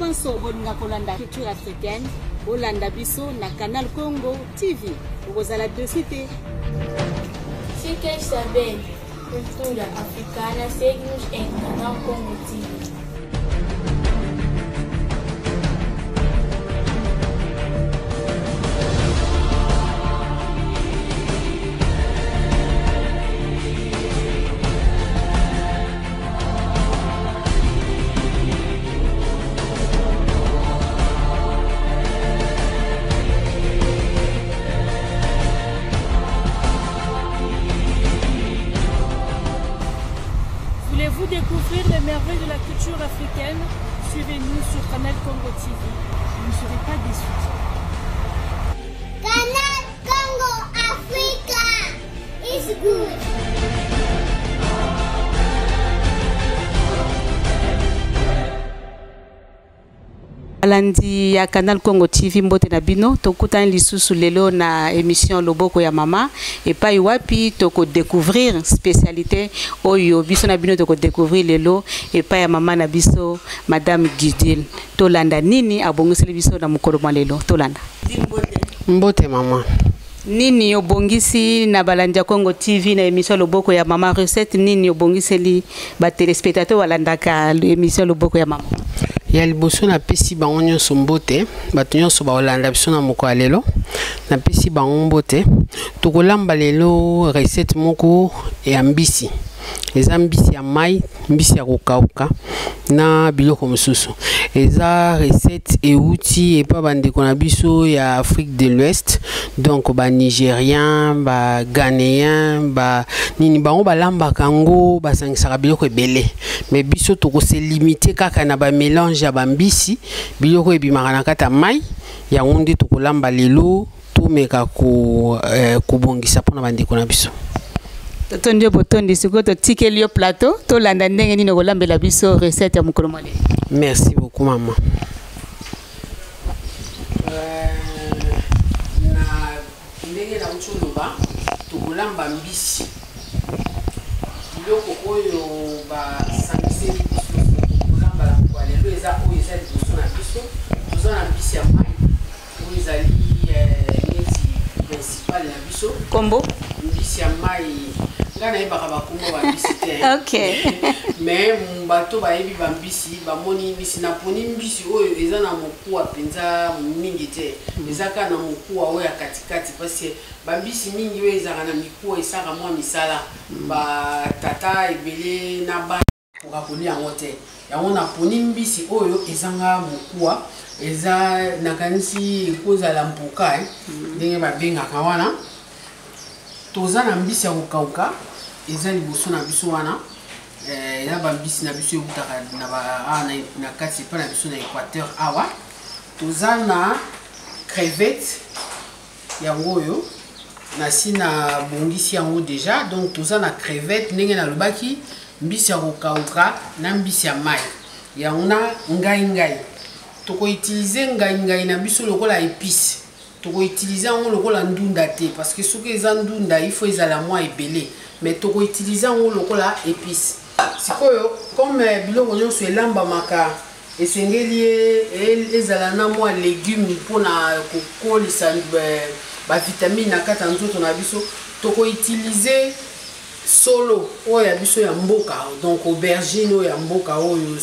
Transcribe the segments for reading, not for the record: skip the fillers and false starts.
nyonso bolinga kolanda culture africaine bolanda biso na Canal Congo TV okozala desite. Fiquem sabendo, cultura africana, segue-nos em Canal Congo TV. Voulez-vous découvrir les merveilles de la culture africaine? Suivez-nous sur Canal Congo TV. Vous ne serez pas déçus. Canal Congo Africa is good. Alandi ya Canal Congo TV mbote na bino tokutani lisusu lelo na émission Loboko ya Mama et pa iwapi toko découvrir spécialité oyo biso na bino toko découvrir lelo et pa ya mama na biso Madame Gudile tolanda nini abongiseli biso na mukolo mwa lelo tolanda mbote mama nini obongisi na balandi ya Congo TV na émission Loboko ya Mama recette nini obongiseli ba téléspectateurs walandaka émission Loboko ya Mama ya liboso na pesi bango nyonso mbote bato nyonso baolanda biso na moko ya lelo na pesi bango mbote tokolamba lelo recette moko ya mbisi eza mbisi ya mai mbisi ya kokauka na biloko mosusu eza recette euti epa bandeko na biso ya Afrique de l'Ouest donc ba Nigérien ba Ghanéen ba nini bango balambaka yango basangisaka biloko ebele mais biso tokose limiter kaka na ba mélange ya bambisi biloko ebimaka na kata mai yango nde tokolamba lelo tomeka kobongisa mpona bandeko na biso Totondio botondi siko to tikeli yo plateau to landa ndenge nini kolambela biso recette ya mukolo mole. Merci beaucoup maman. Na ndenge na mchuluba tokolamba mbisi. Biloko oyo ba sangise biso tokolamba la kwa lelo eza oyo eza liboso na biso toza na mbisi ya mai oyo ezali neti principal na biso Kombo mbisi ya mai ngana yebaka bakumba bambisi te. Okay. Mais bato bayebi bambisi bamoni mbisi na poni mbisi oyo eza na mokuwa penza mingi te ezaka na mokuwa oyo ya katikati parce que bambisi mingi oyo ezaka na mikuwa esaka mwa misala ba tata ebele na bana koka kolia yango te yango na poni mbisi oyo ezanga mokuwa eza nakanisi ekozala mpoka ndenge babengaka wana toza na mbisi ya kokauka eza liboso na biso wana eza bambisi na biso eutaka na kati epa na biso na Équateur awa toza na crevette yango oyo nasi na bongisi yango déjà donc toza na crevette ndenge nalobaki mbisi ya kokauka na mbisi ya mai yango na ngai tokoutilize ngai na biso lokola épice tokoutilize yango lokola ndunda te parce que soki eza ndunda il faut ezala mwa ebele mais tokoutilize yango lokola épice sikoyo comme biloko nyonso elambamaka esengeli ezala na mwa légume mpona kokolisa bavitamine na kati ya nzoto na biso tokoutilize solo oyo ya biso ya mboka donc aubergine oyo ya mboka oyo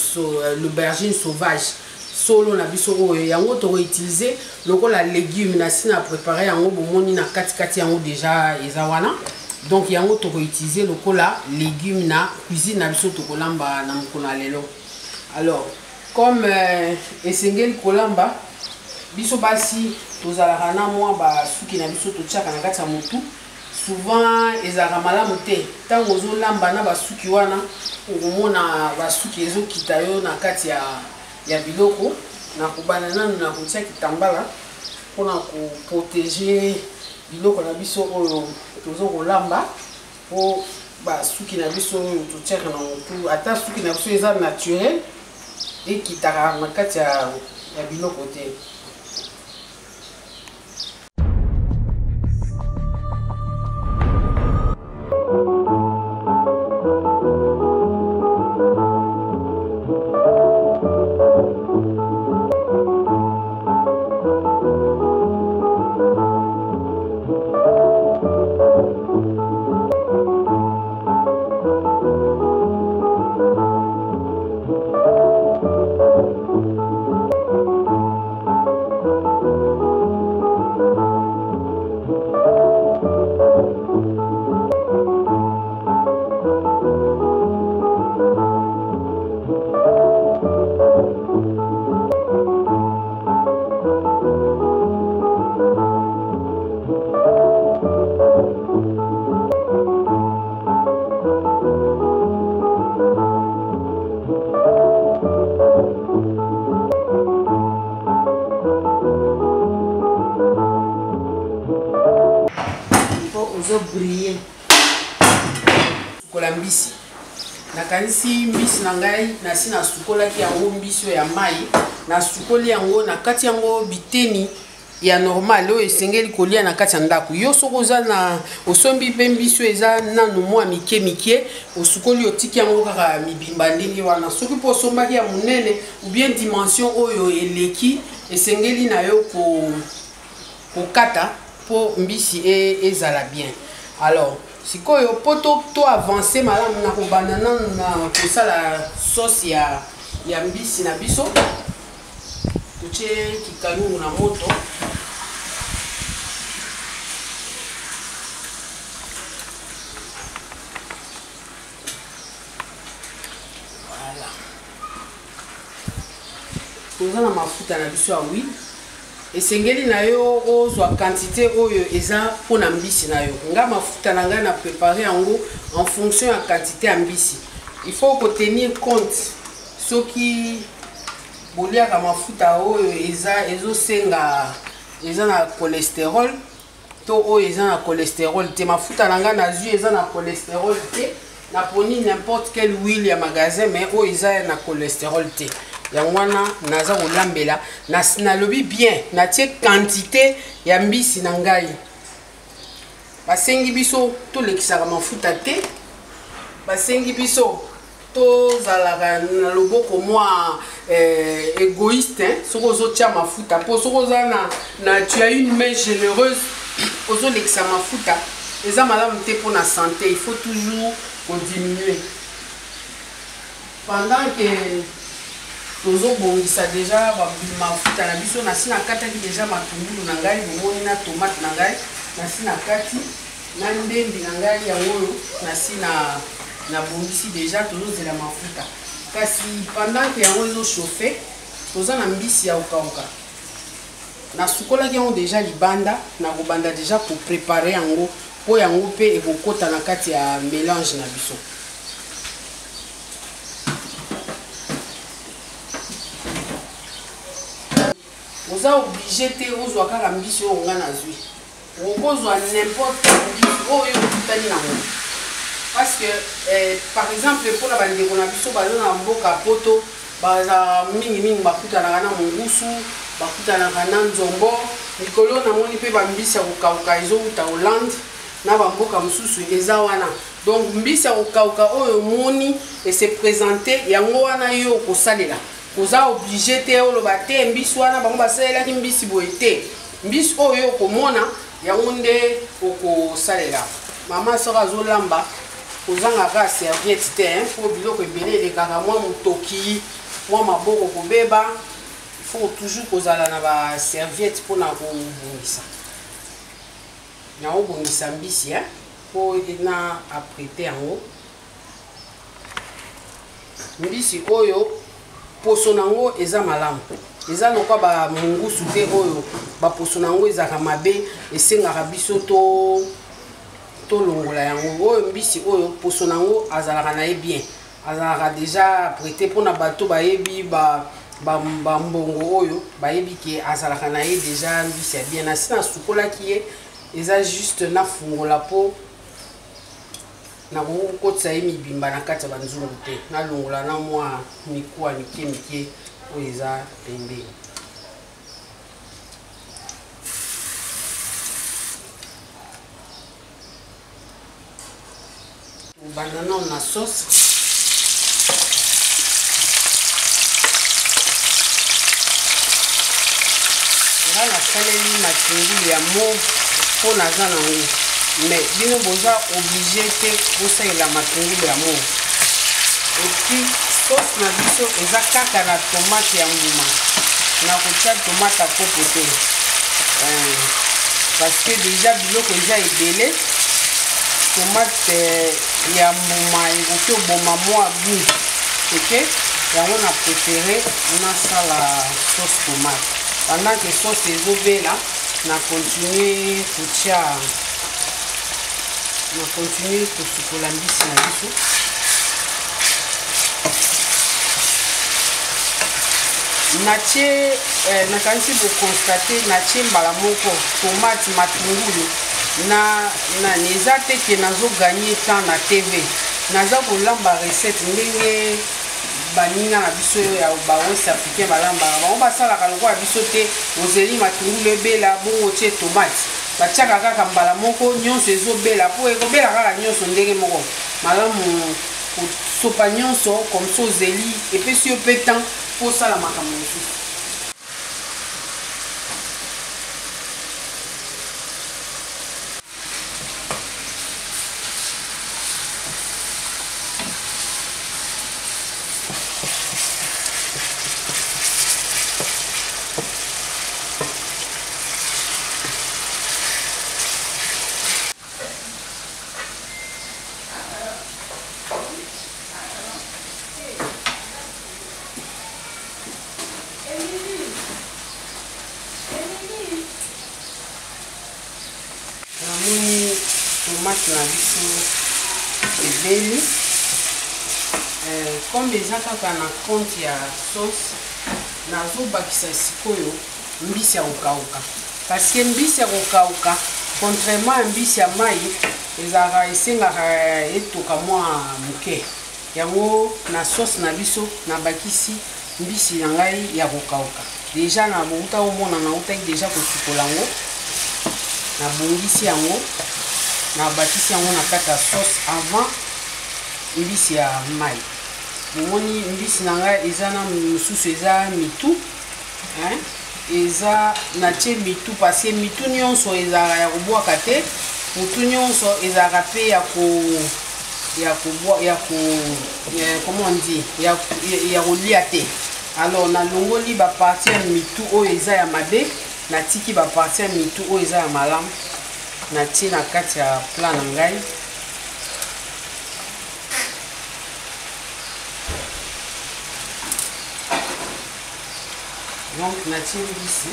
l'aubergine sauvage solo na biso oyo yango tokoutilize lokola légume na sina préparer yango bomoni na kati yango déjà eza wana donc yango tokoutilize lokola légume na cuisine na biso tokolamba na mokolo lelo alors comme esengeli kolamba biso basi tozalaka na mwa basuki na biso totiaka na kati ya motu souvent ezalaka malamu te ntango ozolamba na basuki wana okomona basuki ezokita yo na kati ya biloko na kobana nanu na kotia kitambala mpona koprotege biloko na biso oyo tozokolamba po basuki na biso oyo totiaka na motu ata suki na biso eza naturel ekitaka na kati ya biloko te. briller. Sukola mbisi. Nakanisi mbisi na ngai nasi na sukola ki yango mbisi ya mai na sukoli yango na kati yango biteni ya normal o esengeli kolia na kati ya ndako yo soko za na osombi pe mbisi eza nanu mwa mike mike osukoli otiki yango kaka mibimba ndenge wana soki po sombaki ya munene ou bien dimension oyo eleki esengeli na yo ko kata po mbisi ezala bien. Alors sikoyo poto to avancer malamu na kobanda na kosala sauce ya mbisi na biso tuche kikalungu na moto. Voilà. Toza na mafuta na biso ya huile. Esengeli na yo ozwa quantité oyo eza pona mbisi na yo. Nga mafuta na nga na préparer yango en fonction ya quantité ya mbisi. Il faut ko tenir compte soki boliaka mafuta oyo ezosenga eza na cholestérol to oyo eza na cholestérol te. Mafuta na nga nazwi eza na cholestérol te. Na poni n'importe quelle huile ya magasin mais oyo eza na cholestérol te. Yangwana naza kolambela na lobi bien na tie quantité ya mbisi na ngai basengi biso to lekisaka mafuta te basengi biso to zalaka na loboko mwa égoïste soko ozotia mafuta po soko oza na tu as une main généreuse ozo lekisa mafuta eza malamu te pour na santé. Il faut toujours diminuer pendant que tozo bongisa déjà mafuta na biso nasi na kataki déjà matungulu na ngai bomoni na tomate na ngai nasi na kati na ndembi na ngai ya oyo nasi na bongisi déjà tozo zela mafuta kasi pendant que yango ezo chauffer toza na mbisi ya ukauka na sukola ki yango déjà libanda na kobanda déjà pour préparer yango po yango pe ekokota na kati ya mélange na biso. Vous êtes obligé de vous avoir un mbisi au Ganazui. Vous avez n'importe quel mbisi parce que, par exemple, pour la bande de Gonabiso, vous avez un beau capoto, vous avez un mini bakuta na gana mungusu, bakuta na gana nzombo, Nicolo na moni pe bambisi ya kukauka izo uta Hollande, na bamboka mususu eza wana. Donc mbisi ya kukauka oyo moni et se présenter yango wana yo kosalela. Vous êtes obligé de faire mbisi wana bango basalela ki mbisi boye te. Mbisi oyo komona yangonde okosalela. Mama sera zolamba kozanga ka serviette te pour biloko ebele elekaka mwa motoki mwa maboko kobeba. Il faut toujours kozala na ba serviette pour na kobongisa. Na obongisa mbisi pour na apprêter yango. Mbisi oyo poso nango eza malamu eza lokwa ba mungusu te oyo ba poso nango ezaka mabe esengaka biso to longola yango oyo mbisi oyo poso nango azalaka na ye bien azalaka déjà prêté pona bato bayebi ba mbongo oyo bayebi ke azalaka na ye déjà mbisi ya bien na sina sukola ki ye eza juste na fungola po na kokotisa ye mibimba na kati ya banzungu te nalongola na mwa mikuwa mike oyo eza pembeni. Obanda nano na sauce nga nasaleli matungulu ya mauve mpo naza nango mais bino boza obligé te kosalela matungulu ya mauve. Et puis sauce na biso eza kaka na tomate ya mbuma na kotia tomate ya kopo te parce que déjà biloko eza ebele tomate ya mbuma ekoki oboma mwa goût ok yango na préféré nasala sauce tomate pendant que sauce ezobela na continuer kotia na continuer kosukola mbisi na biso. Natie nakanisi bo constater natie mbala moko tomate matungulu na neza te ke nazo gagner temps na TV naza kolamba recette ndenge baninga na biso ya ba West Africain balamba bango basalaka lokola biso te ozeli matungulu ebela bongo tie tomate batiaka kaka mbala moko nyonso ezobela po ekobela kaka nyonso ndenge moko malamu kosopa nyonso comme ça ozeli epesi yo mpe temps po osala makambo mosusu. Tomate na biso ebeli comme eza kaka na compte ya sauce nazobakisa sikoyo mbisi ya kokauka parce que mbisi ya kokauka contrairement à mbisi ya mai ezalaka esengaka etoka mwa moke yango na sauce na biso nabakisi mbisi na ngai ya kokauka deja na bouta omona nautaki deja kosukola yango nabongisi yango na bakisi yango na kati ya sauce avant mbisi ya mai bomoni mbisi na ngai eza na mosusu eza mitu eza natie mitu parce que mitu nyonso ezalaka ya kobwaka te mutu nyonso ezalaka mpe comment on dit ya kolia te alors nalongoli baparti ya mitu oyo eza ya mabe natiki baparti ya mitu oyo eza ya malamu natie na kati ya plat na ngai donc natie mbisi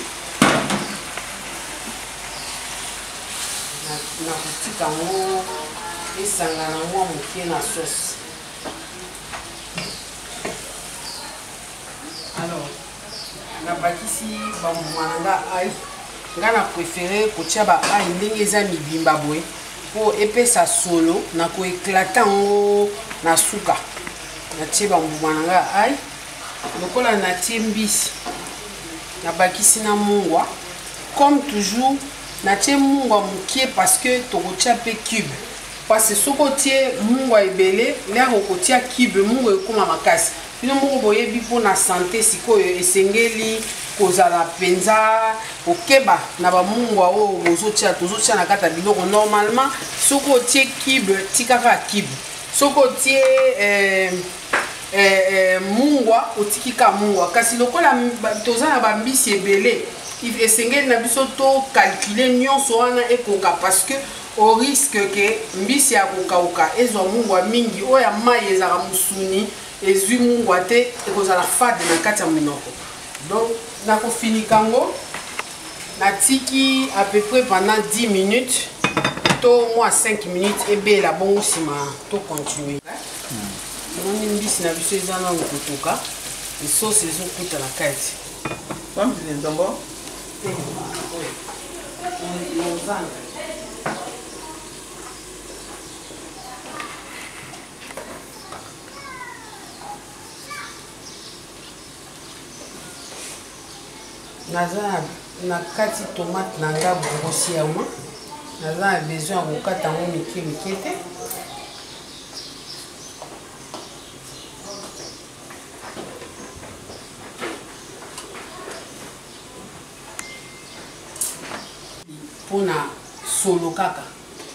nakotika yango esangana mwa moke na sauce. Alors nabakisi bambuma na nga ai nga na préféré kotia ba ai ndenge eza mibimba boye po epesa solo na koeklata yango na suka natie bambuma na nga ai lokola natie mbisi nabakisi na mungwa comme toujours natie mungwa mokie parce que tokotia pe cube parce que soko tie mungwa ebele lero kotia cube mungwa ekoma makasi bino moko boyebi mpona santé sikoyo esengeli kozala penza okeba na bamungwa oyo tozotia na kati ya biloko normalement soko otie cube tikaka cube soko otie mungwa otikika mungwa kasi lokola toza na bambisi ebele esengeli na biso to calculer nyonso wana ekoka parce que au risque que mbisi ya kokauka ezwa mungwa mingi oyo ya mai ezalaka musuni ezwi mungwa te ekozala fade na kati ya minoko donc nakofinika yango natiki à peu près pendant 10 minutes to moins 5 minutes ebela bongo nsima to continuer noni mbisi na biso eza nano kotoka esosi ezokuta na kati nzambo naza na kati tomate na nga brosi yango naza na besoin ya kokata yango mike mike te mpona solo kaka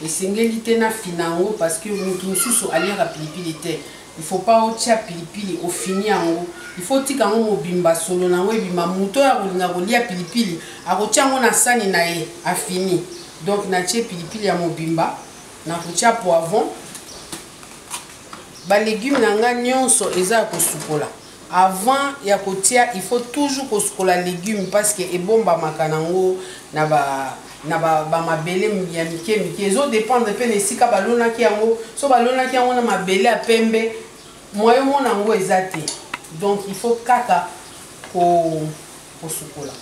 esengeli te na fina yango parce que mutu mosusu aliaka pilipili te il faut pas otia pilipili ofini yango il faut tika yango mobimba solo nango ebima mutu oyo akolinga kolia pilipili akotia yango na sani na ye afini donc natie pilipili ya mobimba nakotia poivron balégume na nga nyonso eza ya kosukola avant ya kotia il faut toujours kosukola légume parce que ebombamaka nango na bamabele ya mike mike ezodépendre mpe na esika balonaki yango so balonaki yango na mabele ya pembe moyo mona yango eza te donc il faut kaka kosukola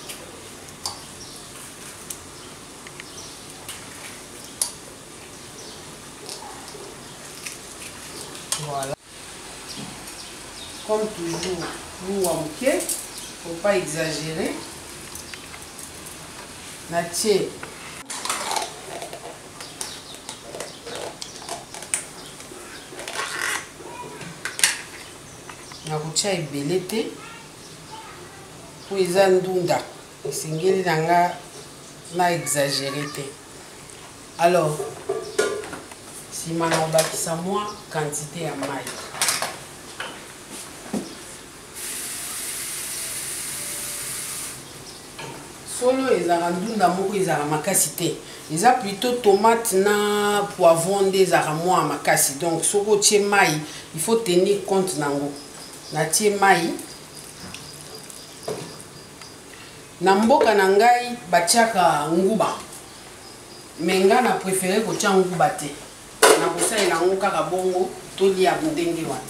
Voilà. Comme toujours, nous en moquer, faut pas exagérer. Natie. Nakutia ebele te po eza ndunda esengeli nanga na exagéré te. Alors sima na obakisa mwa quantité ya mai. Solo ezala ndunda moko ezala makasi te. Eza plutôt tomate na poivron nde ezala mwa makasi. Donc soko otie mai, il faut tenir compte nango. Natie mai. Na mboka na ngai batiaka nguba. Mais nga na préféré kotia nguba te. Na kosalela yango kaka bongo tolia ndenge wana.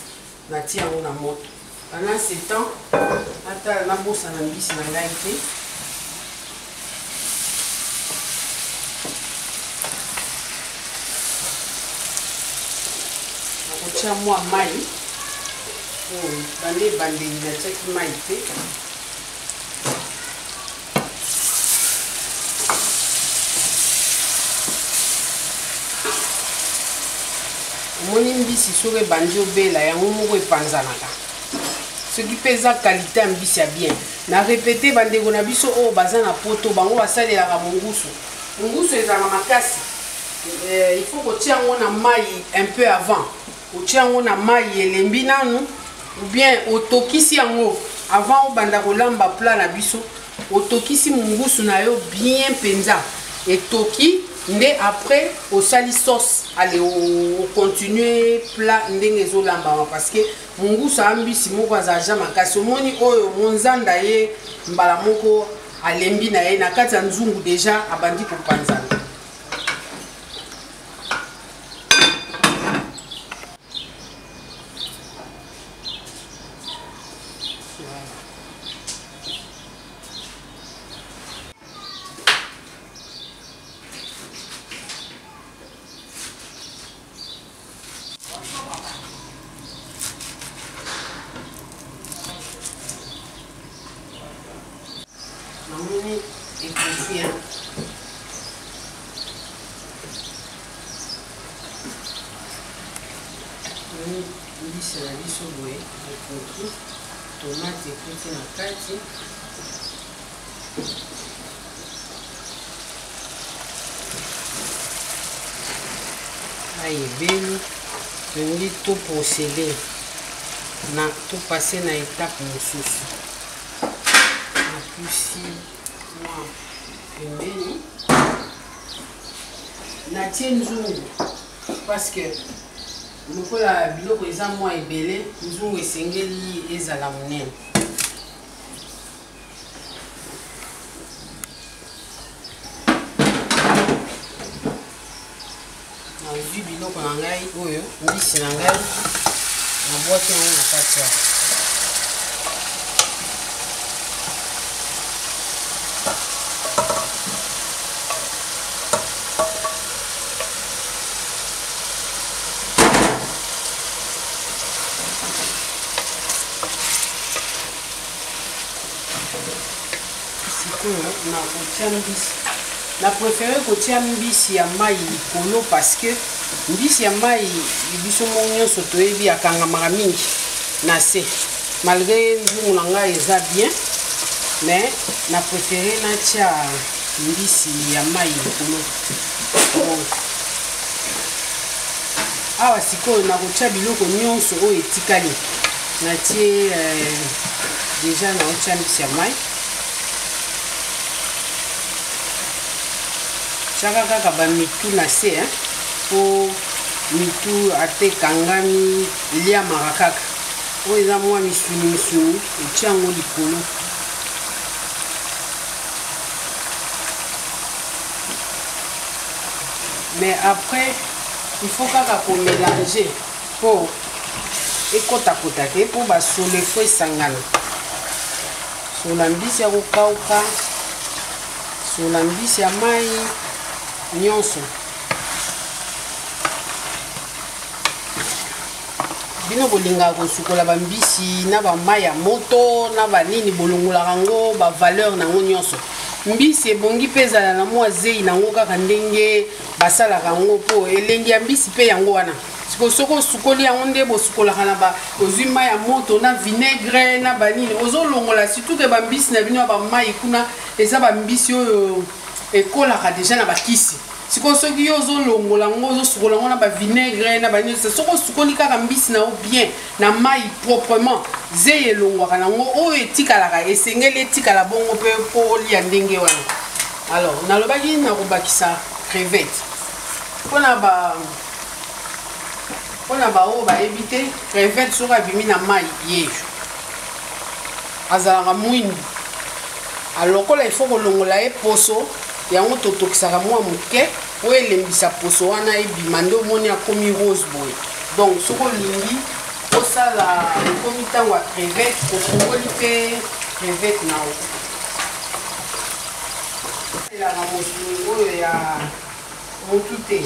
Natie yango na moto. Pendant ce temps, ata na bosa na mbisi na ngai te. Na kotia mwa mai. Bande bandeli natiaki mai te. Omoni mbisi soki ebandi obela yango moko epanzanaka. Soki mpe eza qualité ya mbisi ya bien. Na répété bandeko na biso oyo baza na poto bango basalelaka mongusu. Mongusu ezala makasi. Il faut kotia yango na mai un peu avant. Kotia yango na mai elembi nanu. Ou bien otokisi yango avant obanda kolamba plat na biso. Otokisi mongusu na yo bien penza. Etoki nde après osali sauce. Allez, on continue plat ndenge ezolamba parce que mongusu ambisi moko azaja makasi. Omoni oyo monzanda ye mbala moko alembi na ye na kati ya nzungu déjà abandi kopanzana. Namoni ekofi hein. Mbisi na biso boye ekoki tomate ekoti na kati. Ayebeli tolingi toprocéder na topase na étape mosusu. Napusi mwa pembeni natie nzungu parce que lokola biloko eza mwa ebele nzungu esengeli ezala monene. Nazwi biloko na ngai oyo mbisi na ngai nabwaki yango na kati ya na kotia mbisi. Na préféré kotia mbisi ya mai likolo parce que mbisi ya mai biso mo nyonso toyebi akangamaka mingi na se. Malgré nzungu na ngai eza bien, mais na préféré natia mbisi ya mai likolo. Awa sikoyo na kotia biloko nyonso oyo etikali. Natie déjà na kotia mbisi ya mai. Chaka kaka ba mitu na se hein po mitu ate kangami lia marakaka o eza mwa misuni etia yango likolo. Mais après il faut kaka ko mélanger po ekota te po basole fo esangana. Sola mbisi ya kokauka, sola mbisi ya mai nyonso. bino bolinga kosukola bambisi na bamai ya moto na banini bolongolaka yango bavaleur nango nyonso. Mbisi ebongi mpe ezala na mwa zei nango kaka ndenge basalaka yango mpo elengi ya mbisi mpe yango wana. Siko soko sukoli yango nde bosukolaka na ozwi mai ya moto na vinaigre na banini ozolongola surtout ke bambisi na bino ya bamai kuna eza bambisi oyo ekolaka deja na bakisi. Siko soki yo ozolongola yango ozosukola yango na bavinaigre na banini soko osukoli kaka mbisi na yo bien na mai proprement zei elongwaka nango oyo etikalaka esengeli etikala bongo mpe mpo olia ndenge wana. Alors nalobaki nakobakisa crevette mpona baoyo bayebi te crevette soki abimi na mai yeju azalaka mwindu alokola ifo kolongola ye poso yango totokisaka mwa moke oyo elembisa poso wana ebima nde omoni akomi rose boye. Donc soki olingi osala ekomi ntango ya crevette ofungoli mpe crevette na yo elaka mosuni oyo ya motu te.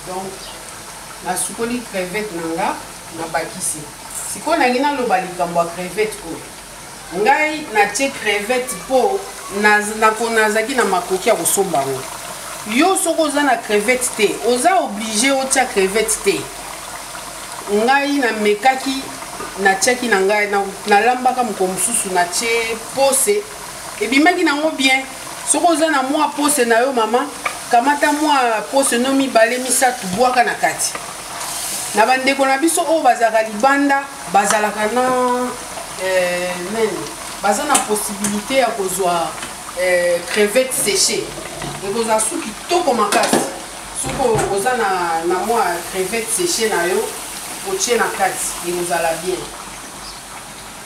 Donc nasukoli crevette nanga nabakisi. Sikoyo nangi naloba likambo ya crevette oyo ngai natie crevette mpo nazaki na makoki ya kosomba yango. Yo soko oza na crevette te oza oblige otia crevette te. Ngai namekaki natiaki na ngai nalambaka moko mosusu natie pose ebimaki nango bien. Soko oza na mwa pose na yo mama kamata mwa pose no mibale misatu bwaka na kati. Na bandeko na biso oyo bazalaka libanda bazalaka na baza na possibilité ya kozwa crevette séchée ekozala suki kitoko makasi. Soki oza na mwa crevette séchée na yo otie na kati ekozala bien.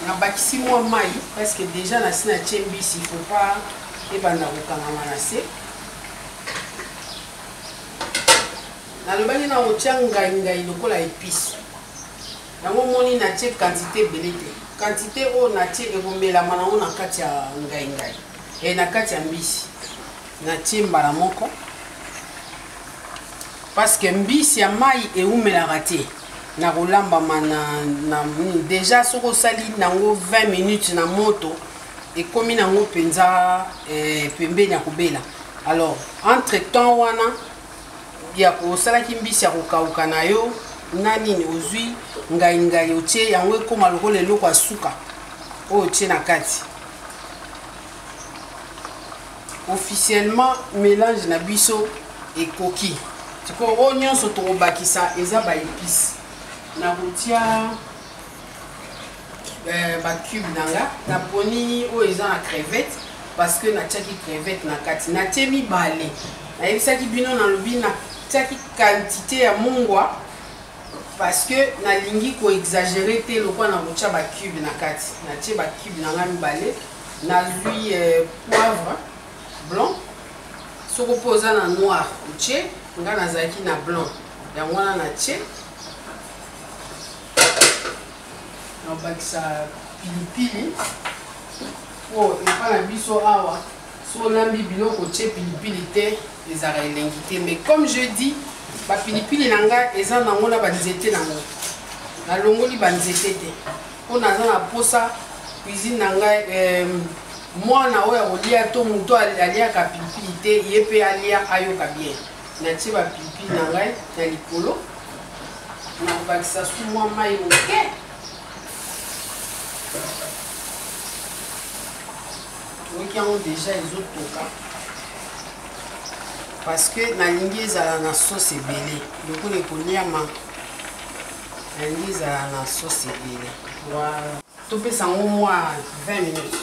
Nabakisi mwa mai parce que déjà nasi natie mbisi il faut pas ebanda kokangama na se. Nalobaki na otia ngai lokola épice yango moni natie quantité ebele te. Quantité oyo natie ekomelama nango na kati ya ngai na kati ya mbisi natie mbala moko parce que mbisi ya mai eumelaka te na kolambama na déjà soki osali nango 20 minutes na moto ekomi nango mpenza pembeni ya kobela. Alors entre temps wana ya kosalaki mbisi ya kokauka na yo na nini ozwi ngai otie yango ekoma lokola eloko ya suka oyo otie na kati. Officiellement mélange na biso ekoki sikoyo oyo nyonso tokobakisa eza baépice. Nakotia bacube nanga naponi oyo eza na crevette parce que natiaki crevette na kati natie mibale. Nayebisaki bino nalobi natiaki quantité ya mungwa parce que nalingi koexagere te lokola nakotia bacube na kati. Natie bacube nanga mibale nazwi poivre blanc soki mpo oza na noir otie nga nazalaki na blanc yango wana natie. Nabakisa pilipili po epa na biso awa so olambi biloko otie pilipili te ezalaka elengi te. Mais comme je dis bapilipili na ngai eza nango na banzete nango nalongoli banzete te mpo naza na posa cuisine na ngai mwana oyo akolia to moto aliaka pilipili te ye mpe alia ayoka bien. Natie bapilipili na ngai na likolo nakobakisa su mwa mai moke oyoki yango déjà ezotoka parce que nalingi ezala na sauce ebele lokola ekoliama nalingi ezala na sauce ebele. Voilà. Topesa yango mwa 20 minutes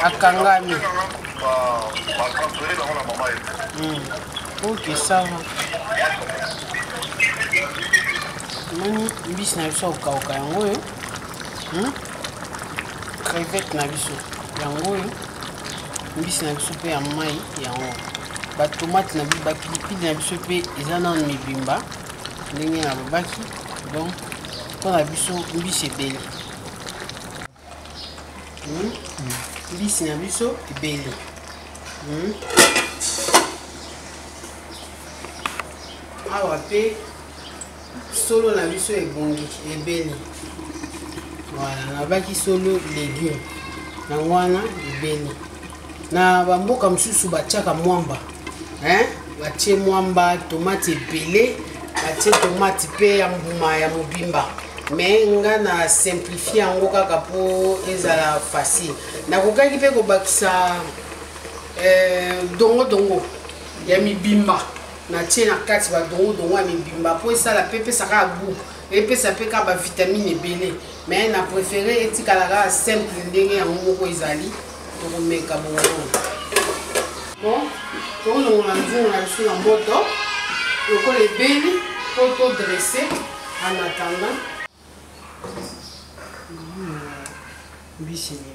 akangami. Ok, ça va. Mbisi na biso okauka yango oyo crevette na biso yango oyo mbisi na biso mpe ya mai yango batomate na biso bapilipili na biso mpe eza nano mibimba ndenge na babaki. Donc mpo na biso mbisi ebele Mbisi na biso ebeli. Awa pe solo na biso ebongi ebeli. Voilà, na baki solo légumes. Na wana ebeli. Na bamboka mosusu batiaka mwamba. Batie mwamba, tomate ebele, batie tomate pe ya mbuma ya mobimba. Mais nga na simplifier yango kaka po ezala facile. Nakokaki pe kobakisa dongo ya mibimba. Na tie na kati ba dongo ya mibimba po esala pe pesaka goût. Epesa pe ka ba vitamine ebele. Mais na préféré etikalaka simple ndenge yango moko ezali. Tokomeka bongo. Bon, on a dit on a reçu la moto. Donc les bénis pour tout dresser en attendant. Oui, c'est bien.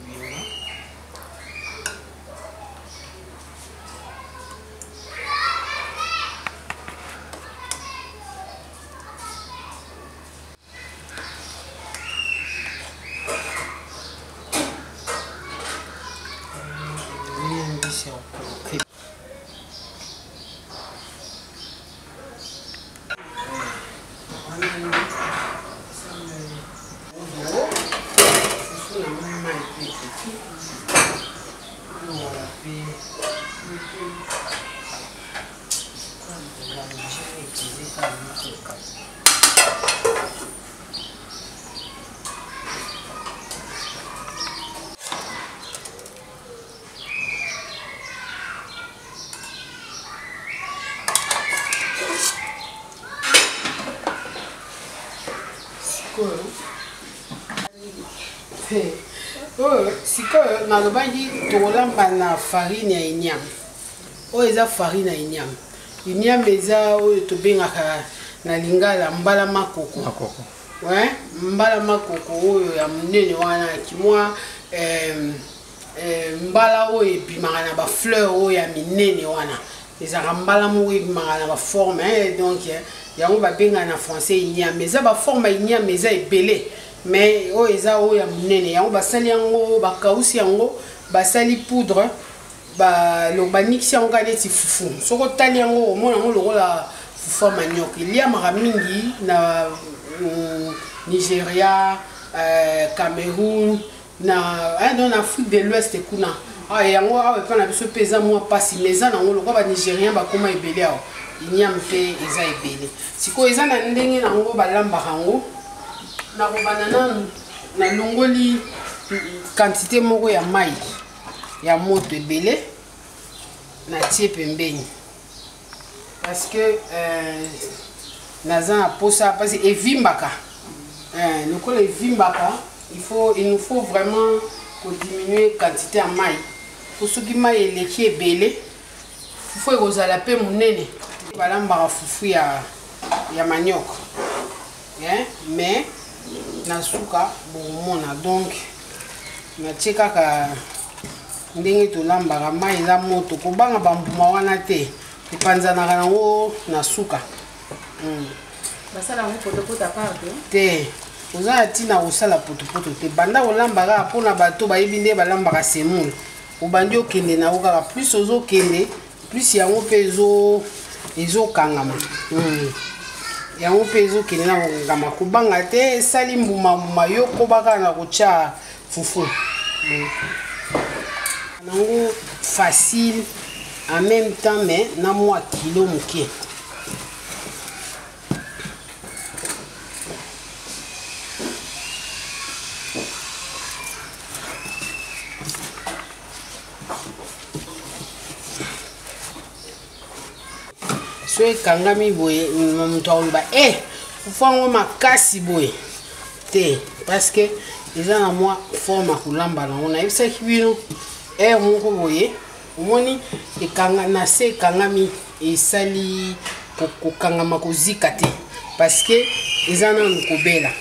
Sikoyo nalobaki tolamba na farine ya inyam. Oyo eza farine ya inyam. Inyam eza oyo tobengaka na lingala mbala makoko. Ouais, mbala makoko oyo ya munene wana kimwa mbala oyo ebimaka na ba fleur oyo ya minene wana. Ezaka mbala moko ebimaka na ba forme donc yango babenga na français inyam. Eza ba forme inyam eza ebele. Mais oh eza o ya munene yango basali yango bakausi yango basali poudre ba lo baniksi yango neti fufu soko tali yango omona yango lokola fufu manioc iliamaka mingi na Nigeria, Cameroun na dans Afrique de l'Ouest kuna yango awa pa na biso peza mwa pasi meza nango lokola ba Nigérien bakoma ebele awo inyam pe eza ebele siko eza na ndenge nango balambaka yango na banana na longoli quantité moko ya mai ya moto ebele na tie pembeni parce que naza na posa parce que evimbaka lokola evimbaka il nous faut vraiment diminuer quantité ya mai pour soki mai eleki ebele fufu ekozala pe monene balambaka fufu ya manioc mais na suka bomona donc na tie kaka ndenge tolambaka mai eza moto kobanga bambuma wana te epanzanaka nango na suka basala yango potopoto aparte te oza na ntina kosala potopoto te banda kolambaka mpona bato bayebi nde balambaka semoule obandi okende nango kaka plus ozokende plus yango mpe ezokangama yango mpe ezokende na kongama kobanga te esali mbuma yo kobaka na kotya fufu nango facile en même temps mais na mwa kilo moke so ekangami boye moto akoloba fufu yango makasi boye te parce que eza na mwa forme ya kolamba nango nayebisaki bino moko boye omoni na se ekangami esali kokangama kozika te parce que eza nanu kobela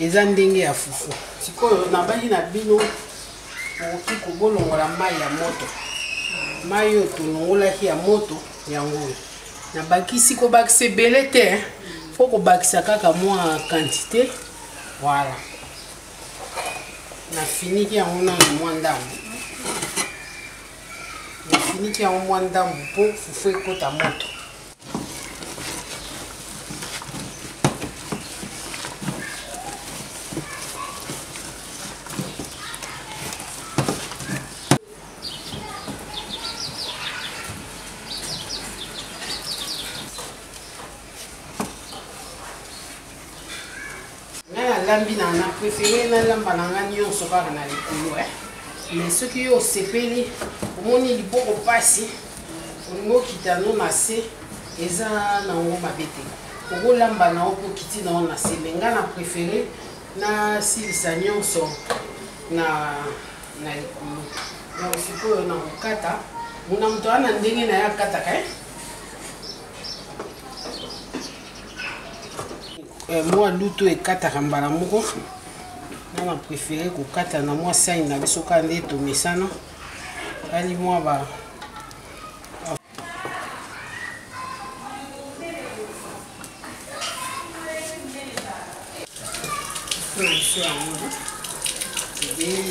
eza ndenge ya fufu sikoyo nabaki na bino okoki kobolongola mai ya moto mai oyo tolongolaki ya moto yango nabakisi kobakisa ebele te fo kobakisa kaka mwa quantité voilà na finiki yango na mwa ndambu. Na finiki yango mwa ndambu mpo fufu ekota moto. Lambi na préféré na lamba na nga nyonso kaka na likolo mais soki yo osepeli omoni liboko pasi olingi okita no na se eza nango mabe te okolamba na oko kiti nango na se me nga na préféré na silisa nyonso na likolo donc sikoyo na kokata muna moto ana ndenge na ye akataka moi luto ekataka mbala moko na préféré kokata na moi sani na biso ka nde tomesana ali moi ba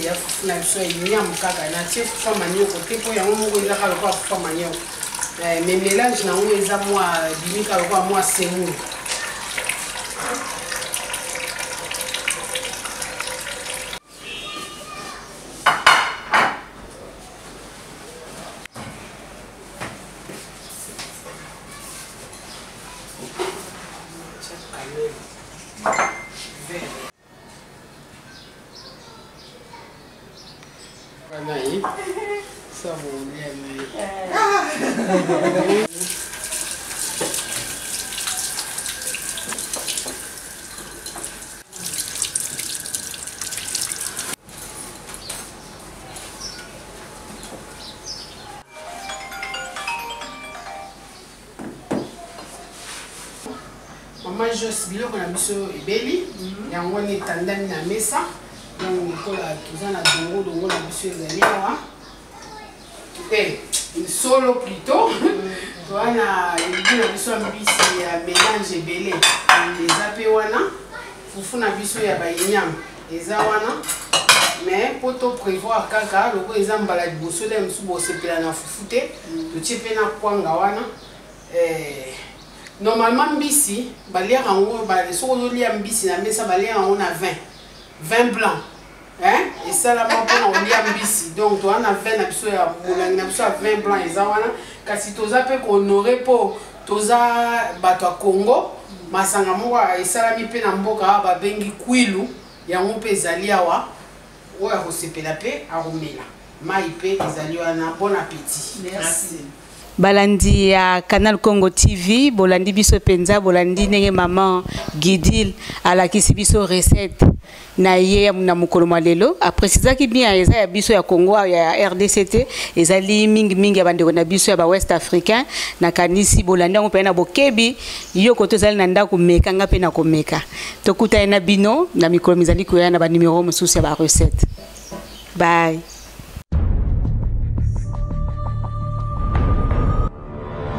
ya fufu na biso enyam kaka na tie fufa manioko te mpo yango moko ezaka lokola fufa manioko mais mélange nango eza mwa bimika lokola mwa semulu. Ça maman Jos biloko na biso ebeli yango ni tandami na mesa donc kola tozana dongo na biso ezali awa solo plutôt toana elingi na biso ya mbisi ya mélange ebele eza pe wana fufu na biso ya bainyama eza wana mais po to prévoir kaka loko eza mbala liboso le mosusu bosepela na fufu te totie mpe na kwanga wana normalement mbisi baliaka yango soki ozolia mbisi na mesa baliaka yango na vin blanc esalama mpona kolia mbisi donc toza na vin na biso ya molangi na biso ya vin blanc eza wana kasi toza mpe kohonore mpo toza bato ya Congo masanga moko esalami mpe na mboka babengi kwilu yango mpe ezali awa oyo akosepela mpe akomela mai mpe ezali wana. Bon appétit. Merci. Balandi ya Canal Congo TV, bolandi biso penza, bolandi nenge maman Guidil alakisi biso recette na ye na mukolo malelo. Après ça qui bien eza ya biso ya Congo ya RDCT, ezali mingi ya bandeko na biso ya ba West Africain na kanisi bolandi ngo pe na bokebi yo koto ezali na ndako meka nga pe na komeka. Tokuta na bino na mikolo mizali ko ya na ba numéro mususu ya ba recette. Bye.